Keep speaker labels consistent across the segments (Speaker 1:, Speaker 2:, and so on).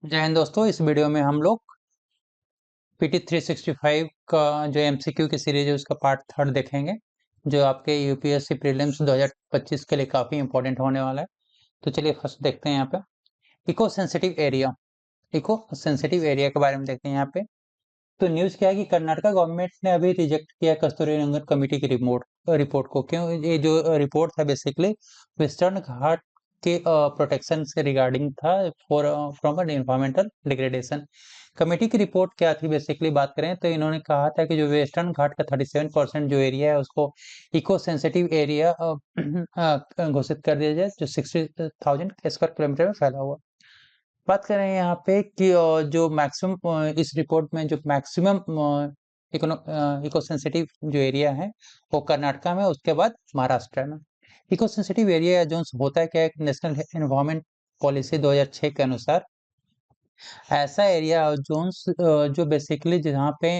Speaker 1: जय हिंद दोस्तों। इस वीडियो में हम लोग पीटी 365 का जो एमसीक्यू की सीरीज है उसका पार्ट थर्ड देखेंगे, जो आपके यूपीएससी प्रीलिम्स 2025 के लिए काफ़ी इंपॉर्टेंट होने वाला है। तो चलिए फर्स्ट देखते हैं यहाँ पे eco sensitive area. Eco sensitive area के बारे में देखते हैं यहाँ पे। तो न्यूज़ क्या है कि कर्नाटका गवर्नमेंट ने अभी रिजेक्ट किया कस्तूरीरंगन कमेटी की रिपोर्ट को। क्यों? ये जो रिपोर्ट था बेसिकली वेस्टर्न घाट के प्रोटेक्शन से रिगार्डिंग था for from N environmental degradation. Committee की रिपोर्ट क्या थी बेसिकली बात करें तो इन्होंने कहा था कि जो वेस्टर्न घाट का 37% जो एरिया है उसको इको सेंसिटिव एरिया घोषित कर दिया जाए, जो 60,000 स्क्वायर किलोमीटर में फैला हुआ। बात करें यहाँ पे कि जो मैक्सिमम इस रिपोर्ट में जो मैक्सिमम इको सेंसिटिव जो एरिया है वो कर्नाटका में, उसके बाद महाराष्ट्र में। इको सेंसिटिव एरिया जो होता है क्या है, नेशनल एनवायरमेंट पॉलिसी 2006 के अनुसार ऐसा एरिया जोन्स जो बेसिकली जहाँ पे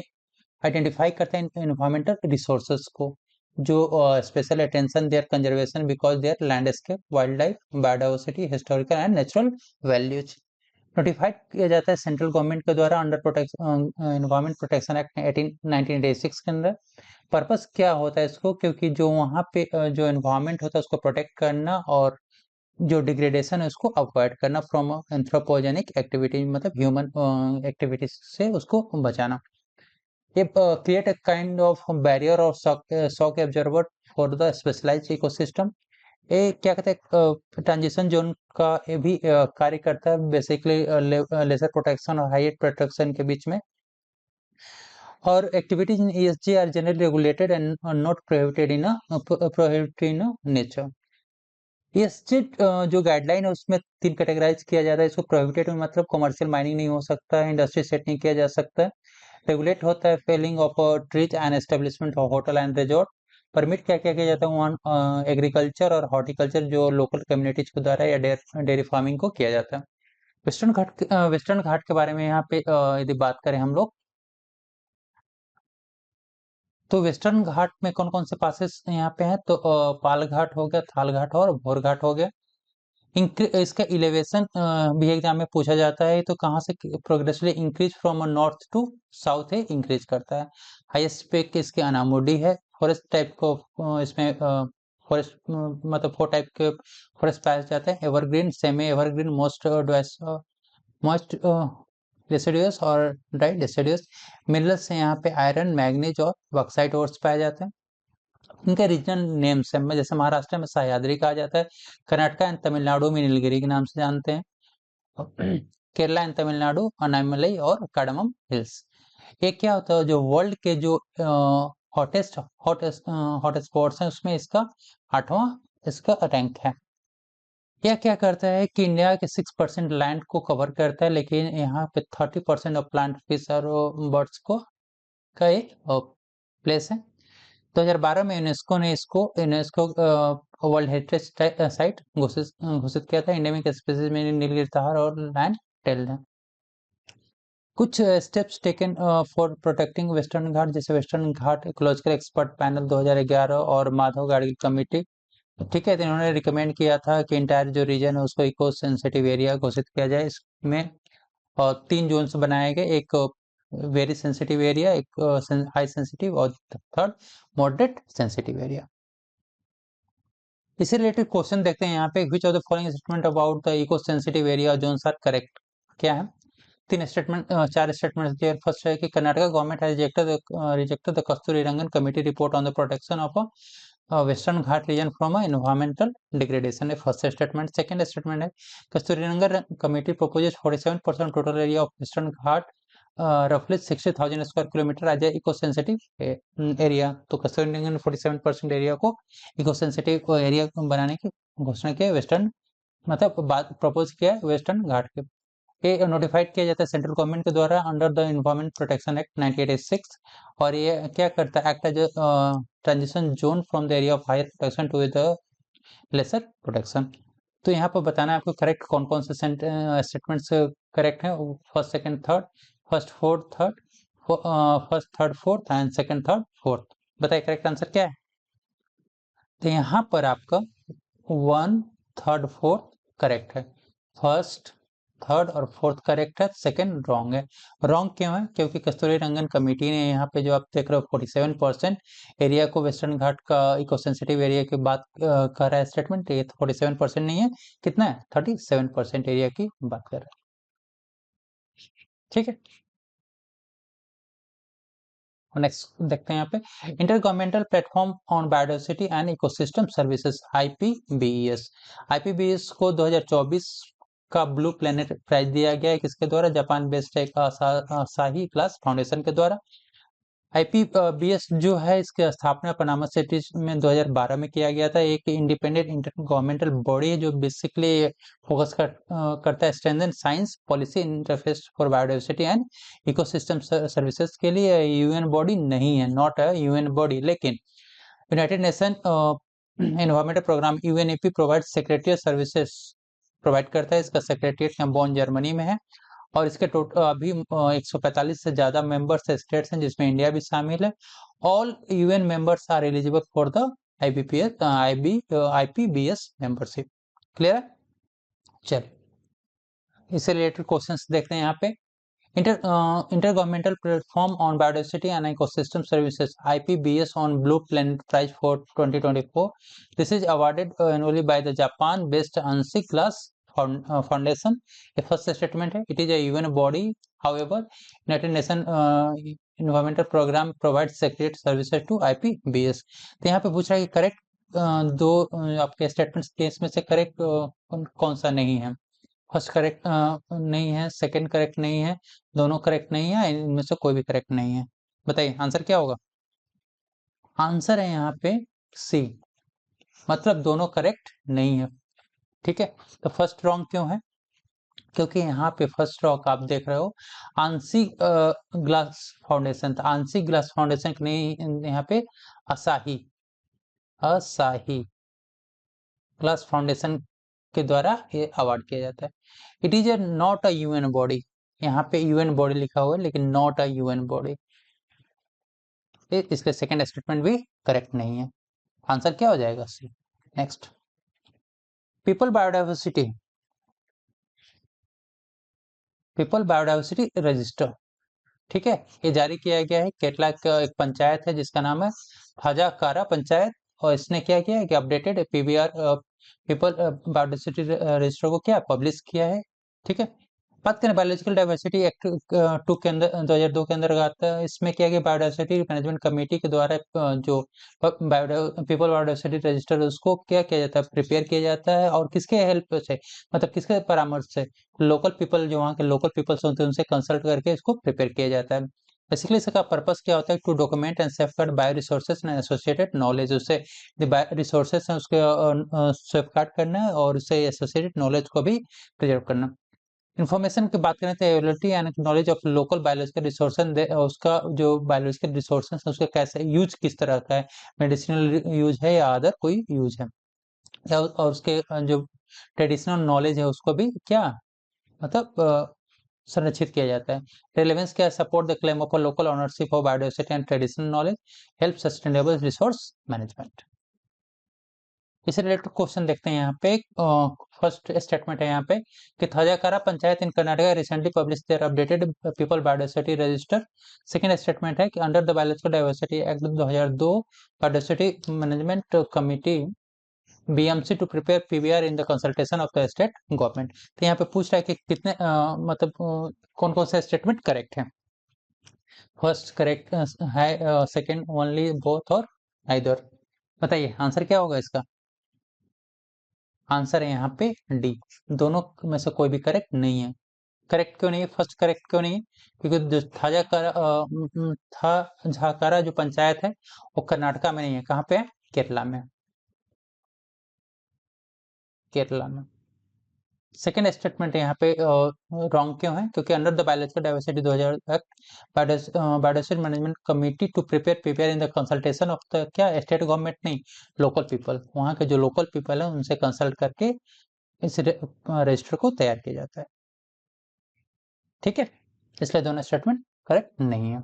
Speaker 1: आइडेंटिफाई करते हैं एनवायरमेंटल रिसोर्सेज को, जो special attention their conservation because their landscape, wild life, biodiversity, historical and natural values. Notified किया जाता है सेंट्रल गवर्नमेंट के द्वारा अंडर एनवायरमेंट प्रोटेक्शन एक्ट 1986 के अंदर। पर्पस क्या होता है इसको? क्योंकि जो वहाँ पे जो एनवायरमेंट होता है उसको प्रोटेक्ट करना और जो डिग्रेडेशन है उसको अवॉइड करना फ्रॉम एंथ्रोपोजेनिक एक्टिविटी, मतलब ह्यूमन एक्टिविटीज से उसको बचाना। ये create a kind of barrier और shock absorber for the specialised ecosystem. ये क्या कहते हैं, ट्रांजिशन जोन का ये भी कार्य करता है बेसिकली लेजर प्रोटेक्शन और हाइट प्रोटेक्शन के बीच में। और activities in ESZ are generally regulated and not prohibited in nature. ESZ जो गाइडलाइन है उसमें तीन कैटेगराइज किया जाता है इसको। प्रोहिबिटेड में मतलब कमर्शियल माइनिंग नहीं हो सकता है, इंडस्ट्री सेट नहीं किया जा सकता है। रेगुलेट होता है felling of trees and establishment of hotel and resort. Permit क्या क्या किया जाता है? वहाँ एग्रीकल्चर और हॉर्टिकल्चर जो लोकल कम्युनिटीज के द्वारा या डेयरी फार्मिंग को किया जाता है। वेस्टर्न घाट के बारे में यहाँ पे यदि बात करें हम लोग, तो वेस्टर्न घाट में कौन कौन से पासेस यहाँ पे हैं? तो पाल घाट हो गया, थाल घाट और भोर घाट हो गया। इसका इलेवेशन भी एग्जाम में पूछा जाता है, तो कहाँ से progressively increase from north to south है इंक्रीज करता है। हाईएस्ट पे इसके अनामुडी है। फॉरेस्ट टाइप को इसमें फॉरेस्ट मतलब 4 टाइप के फॉरेस्ट पाए जाते हैं: evergreen, semi evergreen, most deciduous और ड्राई डेसिडुअस। मिनरल्स से यहाँ पे आयरन, मैग्नीज और बॉक्साइट ओर्स पाए जाते हैं। इनके रीजनल नेम्स है, जैसे महाराष्ट्र में सह्याद्री कहा जाता है, कर्नाटका एंड तमिलनाडु में नीलगिरी के नाम से जानते हैं, केरला एंड तमिलनाडु अनामलई और कार्डमम हिल्स। ये क्या होता है, जो वर्ल्ड के जो हॉटेस्ट हॉट स्पॉट्स हैं उसमें इसका 8वां इसका रैंक है। यह क्या करता है कि इंडिया के 6% लैंड को कवर करता है, लेकिन यहाँ पे 30% ऑफ प्लांट, फिश और बर्ड्स को का एक प्लेस है। 2012 में यूनेस्को ने इसको यूनेस्को वर्ल्ड हेरिटेज साइट घोषित किया था। इंडिया में स्पीसीज में नीलगिरी तार और लैंड टेल्ड है। कुछ steps taken for protecting western Ghat, जैसे western Ghat ecological expert panel 2011 और माधव गाडगिल कमेटी, ठीक है, तो इन्होंने रिकमेंड किया था कि इंटायर जो रीजन है उसको इको सेंसिटिव एरिया घोषित किया जाए। इसमें और 3 जोन्स बनाए गए, एक वेरी सेंसिटिव एरिया, एक हाई सेंसिटिव और थर्ड मॉडरेट सेंसिटिव एरिया। इससे रिलेटेड क्वेश्चन देखते हैं यहाँ पे। Which of the following statement about the eco sensitive area zones are correct? क्या है? तीन स्टेटमेंट, 4 स्टेटमेंट दिए। फर्स्ट है कि Karnataka government has rejected the Kasturirangan committee report on the protection of western Ghat region from environmental degradation है first statement. Second statement है Kasturirangan committee proposes 47% total area of western Ghat रफली 60,000 square kilometre as a eco sensitive area. तो Kasturirangan 47% area को eco sensitive area बनाने की घोषणा की है वेस्टर्न, मतलब बात प्रपोज किया है वेस्टर्न घाट के। ये नोटिफाइड किया जाता है सेंट्रल गवर्नमेंट के द्वारा under the environment protection act 1986। और ये क्या करता है? Act as transition zone from the area of higher protection to the lesser protection. तो यहाँ पर बताना है आपको करेक्ट कौन कौन से स्टेटमेंट्स करेक्ट है। First, second, third, first, fourth, third, first, third, fourth and second, third, fourth. बताइए करेक्ट आंसर क्या है? तो यहाँ पर आपका 1, 3, 4 करेक्ट है। फर्स्ट, थर्ड और फोर्थ करेक्ट है, सेकंड रॉन्ग है। रॉन्ग क्यों है? क्योंकि कस्तूरी रंगन कमेटी ने यहाँ पे जो आप देख रहे हो 47% एरिया को वेस्टर्न घाट का इको सेंसिटिव एरिया की बात कर रहा है स्टेटमेंट, ये 47% नहीं है, कितना है? 37% एरिया की बात कर रहा है। ठीक है, नेक्स्ट देखते हैं यहाँ पे, inter governmental platform on biodiversity and ecosystem services IPBES। IPBES को 2024 का ब्लू प्लेनेट प्राइज दिया गया है, किसके द्वारा? जापान बेस्ड एक असाही क्लास फाउंडेशन के द्वारा। IPBES जो है इसकी स्थापना पनामा सिटी में 2012 में किया गया था। एक इंडिपेंडेंट इंटर गवर्नमेंटल बॉडी है जो बेसिकली फोकस करता है strengthen science policy interface for biodiversity and ecosystem services के लिए। UN बॉडी नहीं है, नॉट अ UN बॉडी, लेकिन United Nation environmental programme UNEP provide secretary services provide करता है। इसका सेक्रेटरीट बोन जर्मनी में है और इसके टोटल अभी 145 से ज्यादा मेंबर्स स्टेट्स हैं जिसमें इंडिया भी शामिल है। All UN members are eligible for the IPBES membership. Clear है? चलिए इससे रिलेटेड क्वेश्चंस देखते हैं यहाँ पे। Intergovernmental Platform on Biodiversity and Ecosystem Services IPBES on Blue Planet Prize for 2024. This is awarded annually by the Japan-based ANSI Class Foundation. A first statement है, it is a UN body. However, United Nations Environmental Program provides secret services to IPBES. तो यहाँ पे पूछ रहा है कि correct दो आपके स्टेटमेंट्स केस में से करेक्ट कौन सा नहीं है? फर्स्ट करेक्ट नहीं है, सेकंड करेक्ट नहीं है, दोनों करेक्ट नहीं है, इनमें से कोई भी करेक्ट नहीं है। बताइए आंसर क्या होगा? आंसर है यहाँ पे सी, मतलब दोनों करेक्ट नहीं है। ठीक है, तो फर्स्ट रॉन्ग क्यों है? क्योंकि यहाँ पे फर्स्ट रॉन्ग आप देख रहे हो आंसी ग्लास फाउंडेशन, तो आंसी ग्लास फाउंडेशन नहीं, यहाँ पे असाही असाही ग्लास फाउंडेशन के द्वारा ये अवार्ड किया जाता है। It is a not a UN body, यहाँ पे UN बॉडी लिखा हुआ है लेकिन नॉट अ UN बॉडी, इसलिए सेकंड स्टेटमेंट भी करेक्ट नहीं है। आंसर क्या हो जाएगा? सी। नेक्स्ट, पीपल बायोडाइवर्सिटी रजिस्टर, ठीक है, ये जारी किया गया है। केटला का एक पंचायत है जिसका नाम है थाजाकारा पंचायत, और इसने क्या किया है कि updated PBR people biodiversity register को क्या पब्लिश किया है। ठीक है, बात करें बायोलॉजिकल डाइवर्सिटी एक्ट 2 के अंदर 2002 के अंदर आता है। इसमें क्या गया, बायोडाइवर्सिटी मैनेजमेंट कमेटी के द्वारा जो पीपल बायोडाइवर्सिटी रजिस्टर उसको क्या किया जाता है, प्रिपेयर किया जाता है, और किसके हेल्प से, मतलब किसके परामर्श से? लोकल पीपल, जो वहाँ के लोकल पीपल्स होते हैं उनसे कंसल्ट करके इसको प्रिपेयर किया जाता है। बेसिकली इसका पर्पस क्या होता है? To document and safeguard bio resources and associated knowledge, उससे रिसोर्सेज है उसके सेफगार्ड करना है और उससे एसोसिएटेड नॉलेज को भी प्रिजर्व करना। इन्फॉर्मेशन की बात करें तो ability and knowledge of local biological resources, उसका जो बायोलॉजिकल रिसोर्सेज है उसका कैसे यूज, किस तरह का है, मेडिसिनल यूज है या अदर कोई यूज है, या और उसके जो ट्रेडिशनल नॉलेज है उसको भी क्या, मतलब संरक्षित किया जाता है। रेलेवेंस क्या है? Support the claim of local ownership of biodiversity and traditional knowledge, help sustainable resource management. इससे रिलेटेड क्वेश्चन देखते हैं यहाँ पे। फर्स्ट स्टेटमेंट है यहाँ पे कि Thazhakara panchayat in Karnataka recently publish their updated people biodiversity register. Second statement है कि under the biological diversity act 2002 biodiversity management committee BMC to prepare PBR in the consultation of the state government. तो यहाँ पे पूछ रहा है कि कितने मतलब कौन कौन सा स्टेटमेंट करेक्ट है? फर्स्ट करेक्ट है, सेकंड ओनली, बोथ और आइदर। बताइए आंसर क्या होगा इसका? आंसर है यहाँ पे डी, दोनों में से कोई भी करेक्ट नहीं है। करेक्ट क्यों नहीं है? फर्स्ट करेक्ट क्यों नहीं है? क्योंकि जो था झाकारा जो पंचायत है वो कर्नाटका में नहीं है, कहाँ पे है? केरला में, केरला में। सेकेंड स्टेटमेंट यहाँ पे रॉन्ग क्यों है? क्योंकि under the biological diversity 2000 act biodiversity management committee to prepare in the consultation of the क्या, स्टेट गवर्नमेंट नहीं, लोकल पीपल, वहाँ के जो लोकल पीपल है उनसे कंसल्ट करके इस रजिस्टर को तैयार किया जाता है। ठीक है, इसलिए दोनों स्टेटमेंट करेक्ट नहीं है।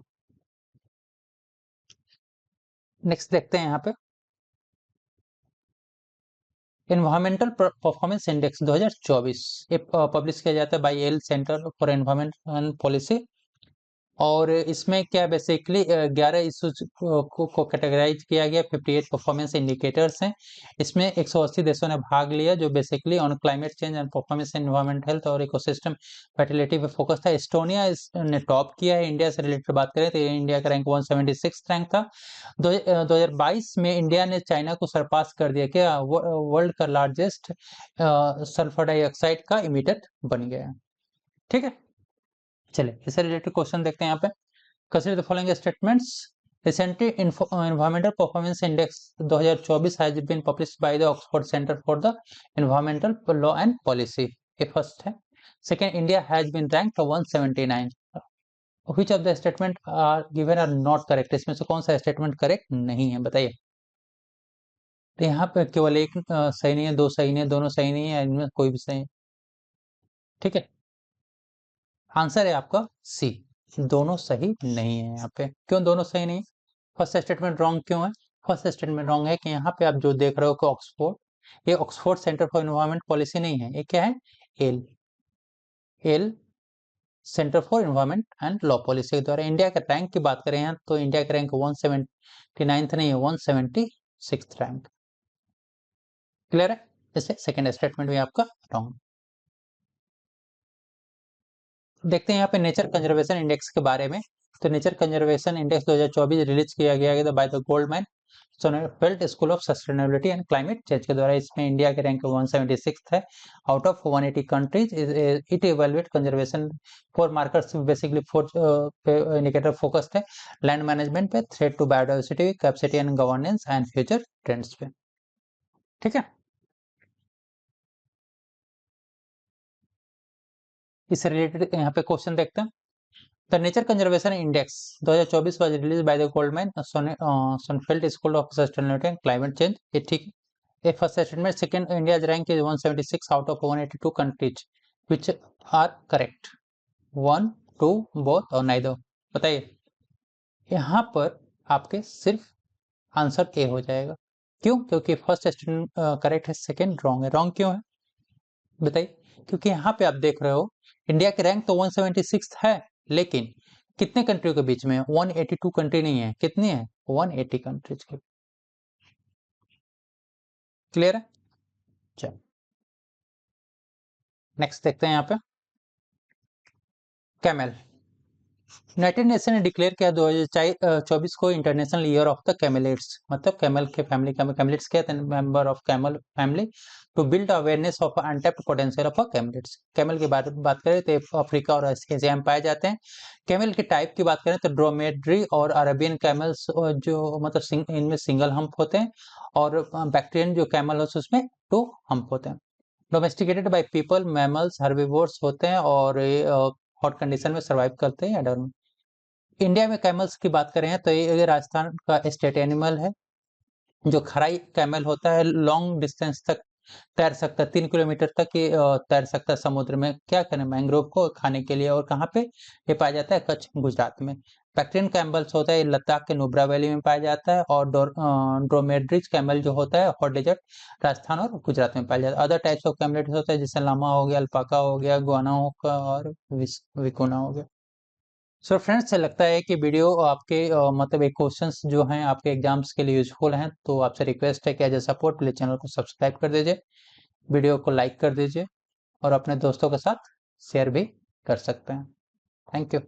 Speaker 1: नेक्स्ट देखते हैं यहाँ पे, एनवायरमेंटल परफॉर्मेंस इंडेक्स 2024 ये पब्लिश किया जाता है by L centre for environment and policy. और इसमें क्या बेसिकली 11 इशूज को कैटेगराइज किया गया, 58 परफॉर्मेंस इंडिकेटर्स हैं। इसमें 180 देशों ने भाग लिया, जो basically on climate change and performance, environment, health और इकोसिस्टम फर्टिलिटी पे फोकस था। एस्टोनिया ने टॉप किया है। इंडिया से रिलेटेड बात करें तो इंडिया का रैंक 176 रैंक था। 2022 में इंडिया ने चाइना को सरपास कर दिया, क्या वर्ल्ड का लार्जेस्ट सल्फर डाइऑक्साइड का इमिटर बन गया। ठीक है, चलिए इससे रिलेटेड क्वेश्चन देखते हैं यहाँ पे। Consider the following statements. Recently environmental performance index 2024 has been published by the Oxford centre for the environmental law and policy. ये फर्स्ट है। Second, India has been ranked 179। Which of the statement are given are not correct. इसमें से कौन सा statement correct नहीं है, बताइए। तो यहाँ पे केवल एक सही नहीं है, दो सही नहीं है, दोनों सही नहीं है, इनमें कोई भी सही। ठीक है, आंसर है आपका सी, दोनों सही नहीं है। यहाँ पे क्यों दोनों सही नहीं? फर्स्ट स्टेटमेंट रॉन्ग क्यों है? फर्स्ट स्टेटमेंट रॉन्ग है कि यहाँ पे आप जो देख रहे हो कि ऑक्सफोर्ड, ये Oxford centre for environment policy नहीं है, ये क्या है? L L centre for environment and law policy के द्वारा। इंडिया के रैंक की बात करें यहाँ तो इंडिया का रैंक 179 नहीं है, 176 रैंक। क्लियर है? जैसे सेकेंड स्टेटमेंट भी आपका रॉन्ग। देखते हैं यहाँ पे नेचर कंजर्वेशन इंडेक्स के बारे में। तो नेचर कंजर्वेशन इंडेक्स 2024 रिलीज किया गया by the Goldman Sonnenfeld school of sustainability and climate change के द्वारा। इसमें इंडिया के रैंक 176 है out of 180 countries. It evaluate conservation four markers, basically 4 indicator focused है। लैंड मैनेजमेंट पे, threat to biodiversity, capacity and governance and future trends पे। ठीक है, इससे रिलेटेड यहाँ पे क्वेश्चन देखते हैं। The nature conservation index 2024 was released by the Goldman Sonfeld School of Sustainability and Climate Change. ये ठीक है। First statement. Second, India's rank is 176 out of 182 countries which are correct. 1, 2 both और neither. बताइए, यहाँ पर आपके सिर्फ आंसर ए हो जाएगा। क्यों? क्योंकि फर्स्ट स्टेटमेंट करेक्ट है, सेकंड रॉन्ग है। रॉन्ग क्यों है बताइए? क्योंकि यहाँ पे आप देख रहे हो इंडिया के रैंक तो 176 है, लेकिन कितने कंट्रियों के बीच में? 182 कंट्री नहीं है, कितनी है? 180 कंट्रीज के। क्लियर है? चलो नेक्स्ट देखते हैं यहाँ पे। कैमल। यूनाइटेड नेशन ने डिक्लेयर किया 2024 को international year of the camelids. मतलब कैमल के फैमिली, कैमलेट्स क्या है? Member of camel family, to build awareness of untapped potential of camelids. Camel की बात करें तो अफ्रीका और एशिया में पाए जाते हैं। कैमल के टाइप की बात करें तो ड्रोमेड्री और अरेबियन कैमल्स, जो मतलब इनमें सिंगल हम्प होते हैं, और बैक्टीरियन जो कैमल होते हैं उसमें 2 हम्प होते हैं। Domesticated by people, mammals herbivores होते हैं और हॉट कंडीशन में सर्वाइव करते हैं एडर में। इंडिया में कैमल्स की बात करें तो ये राजस्थान का स्टेट एनिमल है। जो खराई कैमल होता है लॉन्ग डिस्टेंस तक तैर सकता है, 3 किलोमीटर तक ये तैर सकता है समुद्र में। क्या करें? मैंग्रोव को खाने के लिए। और कहाँ पे ये पाया जाता है? कच्छ, गुजरात में। बैक्टीरियन कैमल्स होता है, ये लद्दाख के नुब्रा वैली में पाया जाता है। और ड्रोमेड्रिज कैमल जो होता है हॉट डेजर्ट, राजस्थान और गुजरात में पाया जाता है। अदर टाइप्स ऑफ कैमलेट्स होता है जैसे लामा हो गया, अल्पाका हो गया, गुआना हो गया और विकुना हो गया। सो फ्रेंड्स, लगता है कि वीडियो आपके मतलब एक क्वेश्चंस जो हैं आपके एग्जाम्स के लिए यूजफुल हैं, तो आपसे रिक्वेस्ट है कि as a support please channel को सब्सक्राइब कर दीजिए, वीडियो को लाइक कर दीजिए और अपने दोस्तों के साथ शेयर भी कर सकते हैं। Thank you.